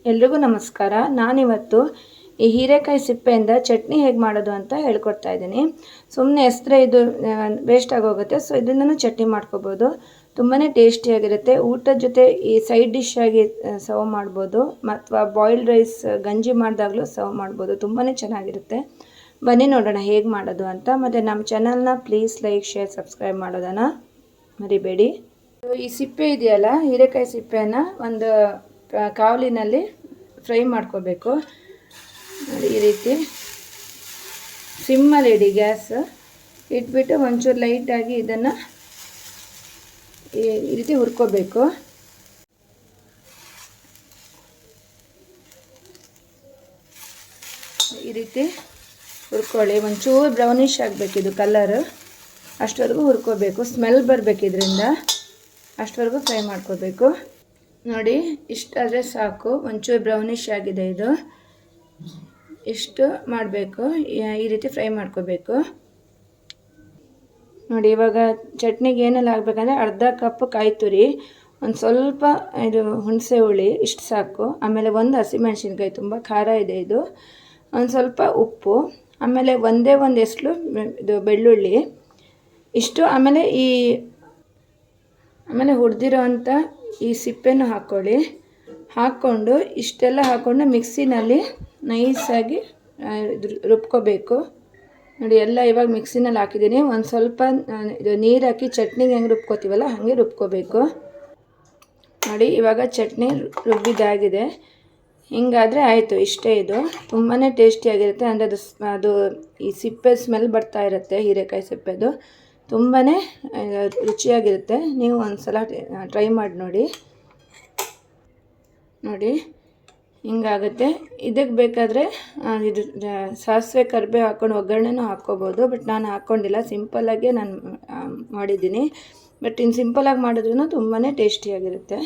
ಎಲ್ರಿಗೂ ನಮಸ್ಕಾರ. ನಾನಿವತ್ತು ಈ ಹೀರೆಕಾಯಿ ಸಿಪ್ಪೆಯಿಂದ ಚಟ್ನಿ ಹೇಗೆ ಮಾಡೋದು ಅಂತ ಹೇಳ್ಕೊಡ್ತಾ ಇದ್ದೀನಿ. ಸುಮ್ಮನೆ ಹೆಸರೇ ಇದು ವೇಸ್ಟ್ ಆಗೋಗುತ್ತೆ. ಸೊ ಇದನ್ನು ಚಟ್ನಿ ಮಾಡ್ಕೋಬೋದು. ತುಂಬಾ ಟೇಸ್ಟಿಯಾಗಿರುತ್ತೆ. ಊಟದ ಜೊತೆ ಈ ಸೈಡ್ ಡಿಶ್ ಆಗಿ ಸರ್ವ್ ಮಾಡ್ಬೋದು, ಅಥವಾ ಬಾಯ್ಲ್ಡ್ ರೈಸ್ ಗಂಜಿ ಮಾಡಿದಾಗಲೂ ಸರ್ವ್ ಮಾಡ್ಬೋದು. ತುಂಬಾ ಚೆನ್ನಾಗಿರುತ್ತೆ. ಬನ್ನಿ ನೋಡೋಣ ಹೇಗೆ ಮಾಡೋದು ಅಂತ. ಮತ್ತು ನಮ್ಮ ಚಾನಲ್ನ ಪ್ಲೀಸ್ ಲೈಕ್, ಶೇರ್, ಸಬ್ಸ್ಕ್ರೈಬ್ ಮಾಡೋದನ್ನು ಮರಿಬೇಡಿ. ಈ ಸಿಪ್ಪೆ ಇದೆಯಲ್ಲ, ಹೀರೆಕಾಯಿ ಸಿಪ್ಪೆಯನ್ನು ಒಂದು ಕಾವಲಿನಲ್ಲಿ ಫ್ರೈ ಮಾಡ್ಕೋಬೇಕು. ಈ ರೀತಿ ಸಿಮ್ಮಲ್ಲಿ ಇಡಿ, ಗ್ಯಾಸ್ ಇಟ್ಬಿಟ್ಟು ಒಂಚೂರು ಲೈಟಾಗಿ ಇದನ್ನು ಈ ರೀತಿ ಹುರ್ಕೋಬೇಕು. ಈ ರೀತಿ ಹುರ್ಕೊಳ್ಳಿ. ಒಂಚೂರು ಬ್ರೌನಿಷ್ ಆಗಬೇಕಿದು ಕಲರ್, ಅಷ್ಟವರೆಗೂ ಹುರ್ಕೋಬೇಕು. ಸ್ಮೆಲ್ ಬರಬೇಕು ಇದರಿಂದ, ಅಷ್ಟವರೆಗೂ ಫ್ರೈ ಮಾಡ್ಕೋಬೇಕು. ನೋಡಿ, ಇಷ್ಟಾದರೆ ಸಾಕು. ಒಂಚೂರು ಬ್ರೌನಿಷ್ ಆಗಿದೆ ಇದು. ಇಷ್ಟು ಮಾಡಬೇಕು. ಈ ರೀತಿ ಫ್ರೈ ಮಾಡ್ಕೋಬೇಕು. ನೋಡಿ, ಇವಾಗ ಚಟ್ನಿಗೆ ಏನೆಲ್ಲ ಆಗಬೇಕಂದ್ರೆ ಅರ್ಧ ಕಪ್ ಕಾಯಿ ತುರಿ, ಒಂದು ಸ್ವಲ್ಪ ಇದು ಹುಣಸೆ ಹುಳಿ, ಇಷ್ಟು ಸಾಕು. ಆಮೇಲೆ ಒಂದು ಹಸಿಮೆಣಸಿನ್ಕಾಯಿ, ತುಂಬ ಖಾರ ಇದೆ ಇದು. ಒಂದು ಸ್ವಲ್ಪ ಉಪ್ಪು, ಆಮೇಲೆ ಒಂದೇ ಒಂದು ಎಸ್ಳು ಇದು ಬೆಳ್ಳುಳ್ಳಿ, ಇಷ್ಟು. ಆಮೇಲೆ ಹುರಿದಿರೋ ಅಂಥ ಈ ಸಿಪ್ಪೆನೂ ಹಾಕ್ಕೊಳ್ಳಿ. ಹಾಕ್ಕೊಂಡು ಇಷ್ಟೆಲ್ಲ ಹಾಕ್ಕೊಂಡು ಮಿಕ್ಸಿನಲ್ಲಿ ನೈಸಾಗಿ ರುಬ್ಕೋಬೇಕು. ನೋಡಿ, ಎಲ್ಲ ಇವಾಗ ಮಿಕ್ಸಿನಲ್ಲಿ ಹಾಕಿದ್ದೀನಿ. ಒಂದು ಸ್ವಲ್ಪ ಇದು ನೀರು ಹಾಕಿ ಚಟ್ನಿಗೆ ಹೆಂಗೆ ರುಬ್ಕೋತೀವಲ್ಲ ಹಾಗೆ ರುಬ್ಕೋಬೇಕು. ನೋಡಿ, ಇವಾಗ ಚಟ್ನಿ ರುಬ್ಬಿದ್ದಾಗಿದೆ. ಹಿಂಗಾದರೆ ಆಯಿತು, ಇಷ್ಟೇ. ಇದು ತುಂಬಾ ಟೇಸ್ಟಿಯಾಗಿರುತ್ತೆ. ಅಂದರೆ ಅದು ಈ ಸಿಪ್ಪೆ ಸ್ಮೆಲ್ ಬರ್ತಾ ಇರುತ್ತೆ, ಹೀರೆಕಾಯಿ ಸಿಪ್ಪೆದು. ತುಂಬಾ ರುಚಿಯಾಗಿರುತ್ತೆ. ನೀವು ಒಂದು ಸಲ ಟ್ರೈ ಮಾಡಿ ನೋಡಿ. ನೋಡಿ, ಹಿಂಗಾಗುತ್ತೆ. ಇದಕ್ಕೆ ಬೇಕಾದರೆ ಇದು ಸಾಸಿವೆ ಕರಿಬೇವು ಹಾಕ್ಕೊಂಡು ಒಗ್ಗರಣೆನೂ ಹಾಕ್ಕೋಬೋದು. ಬಟ್ ನಾನು ಹಾಕ್ಕೊಂಡಿಲ್ಲ, ಸಿಂಪಲ್ಲಾಗೆ ನಾನು ಮಾಡಿದ್ದೀನಿ. ಬಟ್ ಇನ್ನು ಸಿಂಪಲ್ಲಾಗಿ ಮಾಡಿದ್ರೂ ತುಂಬಾ ಟೇಸ್ಟಿಯಾಗಿರುತ್ತೆ.